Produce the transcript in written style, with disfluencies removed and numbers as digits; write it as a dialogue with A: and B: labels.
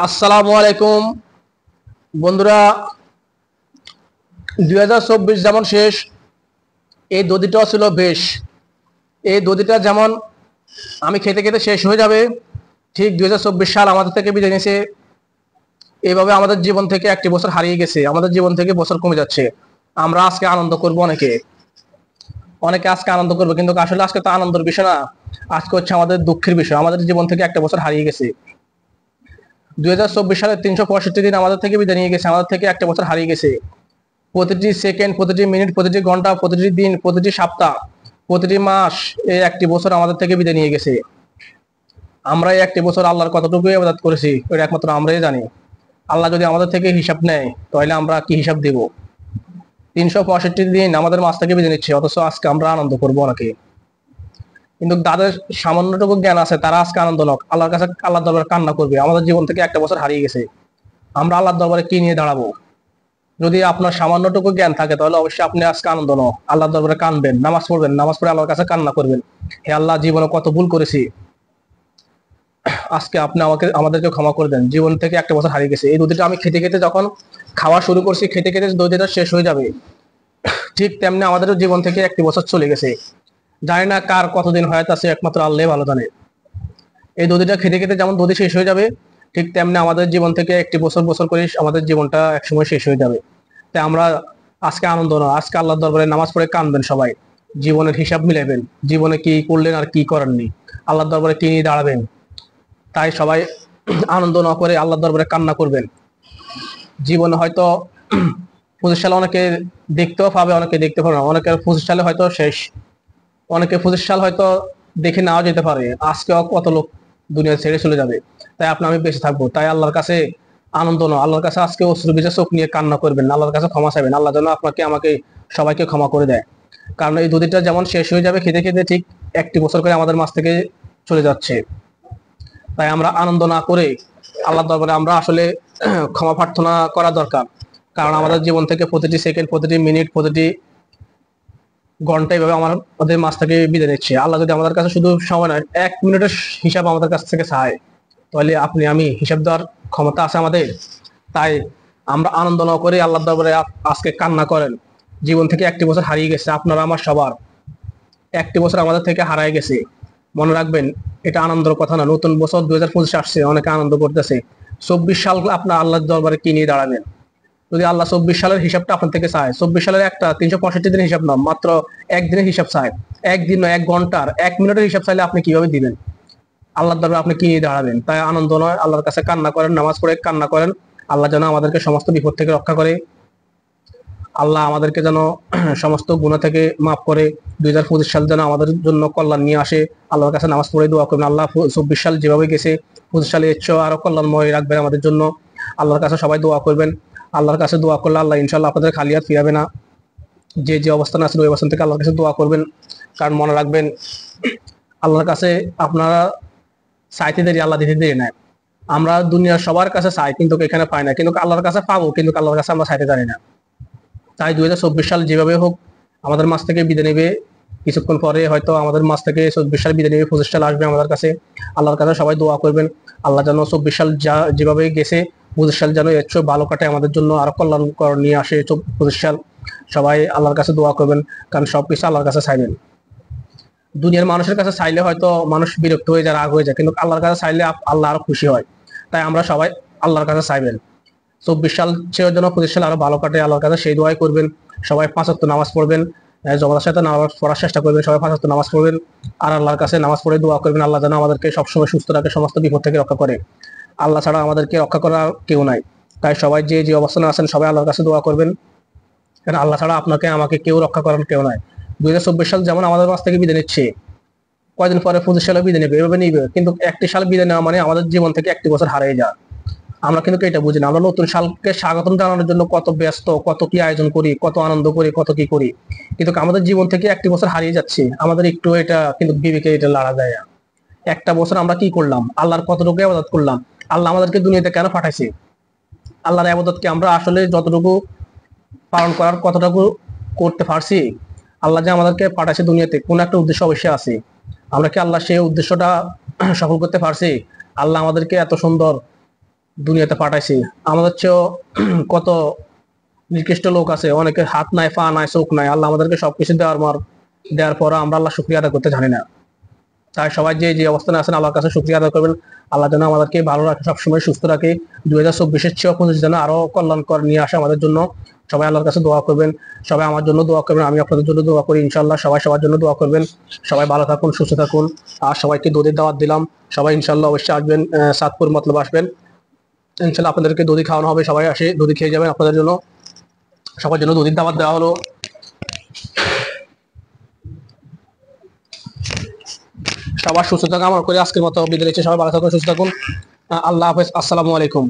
A: আসসালামু আলাইকুম বন্ধুরা। 2024 যেমন শেষ, এই দধিটাও ছিল বেশ। এই দধিটা যেমন আমি খেতে খেতে শেষ হয়ে যাবে, ঠিক 2024 সাল আমাদের থেকে বিদায় নিয়েছে। এইভাবে আমাদের জীবন থেকে একটি বছর হারিয়ে গেছে, আমাদের জীবন থেকে বছর কমে যাচ্ছে। আমরা আজকে আনন্দ করব, অনেকে অনেকে আজকে আনন্দ করবে, কিন্তু আসলে আজকে তো আনন্দের বিষয় না, আজকে হচ্ছে আমাদের দুঃখের বিষয়। আমাদের জীবন থেকে একটা বছর হারিয়ে গেছে। 2024 সালের 365 দিন আমাদের থেকে বিদায় নিয়ে গেছে, আমাদের থেকে একটা বছর হারিয়ে গেছে। প্রতিটি সেকেন্ড, প্রতিটি মিনিট, প্রতিটি ঘন্টা, প্রতিটি দিন, প্রতিটি সপ্তাহ, প্রতিটি মাস, এই একটি বছর আমাদের থেকে বিদায় নিয়ে গেছে। আমরা এই একটি বছর আল্লাহর কতটুকু ইবাদত করেছি ওটা একমাত্র আমরাই জানি। আল্লাহ যদি আমাদের থেকে হিসাব নেয় তাহলে আমরা কি হিসাব দেব? 365 দিন আমাদের মাছ থেকে বিদায় নিচ্ছে, অথচ আজকে আমরা আনন্দ করবো নাকি? কিন্তু যাদের সামান্যটুকু জ্ঞান আছে তারা আজকে আনন্দ নক, আল্লাহর কাছে আল্লাহর দরবারে কান্না করবে। আমাদের জীবন থেকে একটা বছর হারিয়ে গেছে, আমরা আল্লাহর দরবারে কি নিয়ে দাঁড়াবো? যদি আপনার সামান্যটুকু জ্ঞান থাকে তাহলে অবশ্যই আপনি আজকে আনন্দ নাও, আল্লাহর দরবারে কানবেন, নামাজ পড়বেন, নামাজ পড়ে আল্লাহর কাছে কান্না করবেন। হে আল্লাহ, জীবনে কত ভুল করেছি, আজকে আপনি আমাদেরকে ক্ষমা করে দেন। জীবন থেকে একটা বছর হারিয়ে গেছে। এই দধিটা আমি খেতে খেতে যখন খাওয়া শুরু করছি, খেতে খেতে দধিটা শেষ হয়ে যাবে, ঠিক তেমনি আমাদের জীবন থেকে একটি বছর চলে গেছে। জানি না কার কতদিন হয়তো আছে, একমাত্র আল্লাহ ভালো জানে। এই দধিটা খেতে খেতে যেমন দধি শেষ হয়ে যাবে, ঠিক তেমনি আমাদের জীবন থেকে একটি বছর বছর করে আমাদের জীবনটা একসময় শেষ হয়ে যাবে। তাই আমরা আজকে আনন্দ না, আজকে আল্লাহর দরবারে নামাজ পড়ে কাঁদবেন সবাই, জীবনের হিসাব মিলাবেন, জীবনে কি করলেন আর কি করেননি, আল্লাহর দরবারে কি নিয়ে দাঁড়াবেন। তাই সবাই আনন্দ না করে আল্লাহর দরবারে কান্না করবেন। জীবনে হয়তো 25 সালে অনেকে দেখতেও পাবে, অনেকে দেখতে পাবে না, অনেকের 25 সালে হয়তো শেষ, অনেকে 25 সাল হয়তো দেখে নাও যেতে পারে। আজকেও কত লোক দুনিয়া ছেড়ে চলে যাবে, তাই আমি বেঁচে থাকবো। তাই আল্লাহর কাছে আনন্দ নয়, আল্লাহর কাছে আজকে অশ্রু ভিজা চোখ নিয়ে কান্না করবেন, আল্লাহর কাছে ক্ষমা চাইবেন, আল্লাহ যেন আপনাকে আমাকে সবাইকে ক্ষমা করে দেয়। কারণ এই দুদিনটা যেমন শেষ হয়ে যাবে খেতে খেতে, ঠিক একটি বছর করে আমাদের মাছ থেকে চলে যাচ্ছে। তাই আমরা আনন্দ না করে আল্লাহর দরবারে আমরা আসলে ক্ষমা প্রার্থনা করা দরকার। কারণ আমাদের জীবন থেকে প্রতিটি সেকেন্ড, প্রতিটি মিনিট, প্রতিটি ঘন্টা এইভাবে আমাদের মাছ থেকে বিদায় নিচ্ছে। আল্লাহ যদি আমাদের কাছে শুধু সময় নয়, 1 মিনিটের হিসাব আমাদের কাছ থেকে চায়, তাহলে আপনি আমি হিসাব দেওয়ার ক্ষমতা আছে আমাদের? তাই আমরা আনন্দ না করে আল্লাহর দরবারে আজকে কান্না করেন। জীবন থেকে একটি বছর হারিয়ে গেছে, আপনার আমার সবার একটি বছর আমাদের থেকে হারায় গেছে। মনে রাখবেন, এটা আনন্দের কথা না। নতুন বছর 2025 আসছে, অনেকে আনন্দ করতেছে। 24 সাল আপনার আল্লাহর দরবারে কি নিয়ে দাঁড়াবেন? যদি আল্লাহ 24 সালের হিসাবটা আপনার থেকে চায়, 24 সালের একটা 365 দিনের হিসাব না, মাত্র একদিনের হিসাব চায়, একদিন নয়, 1 ঘন্টার, 1 মিনিটের হিসাব চাইলে আপনি কিভাবে দিবেন? আল্লাহর দরবারে আপনি কি নিয়ে দাঁড়াবেন? তাই আনন্দ নয়, আল্লাহর কাছে কান্না করেন, নামাজ পড়ে কান্না করেন। আল্লাহ যেন আমাদেরকে সমস্ত বিপদ থেকে রক্ষা করে, আল্লাহ আমাদেরকে যেন সমস্ত গুনাহ থেকে মাফ করে। 2025 সাল যেন আমাদের জন্য কল্যাণ নিয়ে আসে। আল্লাহর কাছে নামাজ পড়ে দোয়া করবেন, আল্লাহ 24 সাল যেভাবে গেছে 25 সালে এর চেয়েও আরো কল্যাণময় রাখবেন আমাদের জন্য। আল্লাহর কাছে সবাই দোয়া করবেন। আল্লাহর কাছে দোয়া করলে আল্লাহ ইনশাল্লাহ আপনাদের খালি হাত ফিরাবে না। যে যে অবস্থানে আছেন ওই অবস্থান থেকে আল্লাহর কাছে দোয়া করবেন। কারণ মনে রাখবেন, আল্লাহর কাছে আপনারা চাইতে দেরি, আল্লাহ দিতে দেরি নেয়। আমরা দুনিয়ার সবার কাছে চাই, কিন্তু এখানে পাই না, কিন্তু আল্লাহর কাছে পাবো, কিন্তু আল্লাহর কাছে আমরা চাইতে জানি না। তাই 2024 সাল যেভাবে হোক আমাদের মাছ থেকে বিদায় নেবে, কিছুক্ষণ পরে হয়তো আমাদের মাছ থেকে 24 সাল বিদায় নেবে, 25 সাল আসবে আমাদের কাছে। আল্লাহর কাছে সবাই দোয়া করবেন, আল্লাহ যেন 24 সাল যা যেভাবে গেছে 25 সাল যেন এর চেয়ে ভালো কাটে আমাদের জন্য, আরো কল্যাণকর নিয়ে আসে 25 সাল। সবাই আল্লাহর কাছে দোয়া করবেন, কারণ সবকিছু আল্লাহর কাছে চাইবেন। দুনিয়ার মানুষের কাছে চাইলে হয়তো মানুষ বিরক্ত হয়ে যায়, রাগ হয়ে যায়, কিন্তু আল্লাহর কাছে চাইলে আল্লাহ আরো খুশি হয়। তাই আমরা সবাই আল্লাহর কাছে চাইবেন 24 সাল ছেড়ে জন্য 25 সাল আরো ভালো কাটে, আল্লাহর কাছে সেই দোয়াই করবেন। সবাই 5 ওয়াক্ত নামাজ পড়বেন, জমাতের সাথে নামাজ পড়ার চেষ্টা করবেন, সবাই 5 ওয়াক্ত নামাজ পড়বেন। আর আল্লাহর কাছে নামাজ পড়ে দোয়া করবেন, আল্লাহ যেন আমাদেরকে সবসময় সুস্থ রাখে, সমস্ত বিপদ থেকে রক্ষা করে। আল্লাহ ছাড়া আমাদেরকে রক্ষা করার কেউ নাই। তাই সবাই যে যে অবস্থানে আছেন সবাই আল্লাহর কাছে দোয়া করবেন, কারণ আল্লাহ ছাড়া আপনাকে আমাকে কেউ রক্ষা করার কেউ নাই। 2024 সাল যেমন আমাদের মাছ থেকে বিদায় নিচ্ছে, কয়দিন পরে 25 সালে বিদায় নেবে, এভাবে নিবে, কিন্তু একটি সাল বিদায় নেওয়া মানে আমাদের জীবন থেকে একটি বছর হারিয়ে যায়। আমরা কিন্তু এটা বুঝি না। আমরা নতুন সালকে স্বাগতম জানানোর জন্য কত ব্যস্ত, কত কি আয়োজন করি, কত আনন্দ করি, কত কি করি, কিন্তু আমাদের জীবন থেকে একটি বছর হারিয়ে যাচ্ছে। আমাদের একটু এটা কিন্তু বিবেকে এটা লাড়া যায় না। একটা বছর আমরা কি করলাম, আল্লাহর কতটুকু ইবাদত করলাম, আল্লাহ আমাদেরকে দুনিয়াতে কেন পাঠাইছে, আল্লাহর ইবাদতকে আমরা আসলে যতটুকু পালন করার কতটুকু করতে পারছি? আল্লাহ যে আমাদেরকে পাঠাইছে দুনিয়াতে, কোন একটা উদ্দেশ্য অবশ্যই আছে। আমরা কি আল্লাহ সেই উদ্দেশ্যটা সফল করতে পারছি? আল্লাহ আমাদেরকে এত সুন্দর দুনিয়াতে পাঠাইছে। আমাদের চেয়েও কত নিকৃষ্ট লোক আছে, অনেকের হাত নাই, পা নাই, চোখ নাই। আল্লাহ আমাদেরকে সবকিছু দেওয়ার পর আমরা আল্লাহ শুকরিয়া আদায় করতে জানি না। তাই সবাই যে যে অবস্থানে আছেন আল্লাহর কাছে শুকরিয়া আদায় করবেন। আল্লাহ যেন আমাদেরকে ভালো রাখে, সবসময় সুস্থ রাখে। 2024-এর চেয়েও 25 যেন আরো কল্যাণকর নিয়ে আসে আমাদের জন্য। সবাই আল্লাহর কাছে দোয়া করবেন, সবাই আমার জন্য দোয়া করবেন, আমি আপনাদের জন্য দোয়া করি ইনশাল্লাহ। সবাই সবার জন্য দোয়া করবেন। সবাই ভালো থাকুন, সুস্থ থাকুন। আর সবাইকে দধির দাওয়াত দিলাম, সবাই ইনশাল্লাহ অবশ্যই আসবেন, সাতপুর মতলব আসবেন ইনশাল্লাহ। আপনাদেরকে দধি খাওয়ানো হবে, সবাই আসে দধি খেয়ে যাবেন। আপনাদের জন্য সবার জন্য দধির দাওয়াত দেওয়া হলো। সবার সুস্থতা কামনা করে আজকের মতো বিদায় নিচ্ছি। সবাই ভালো থাকুন, সুস্থ থাকুন। আল্লাহ হাফেজ, আসসালামু আলাইকুম।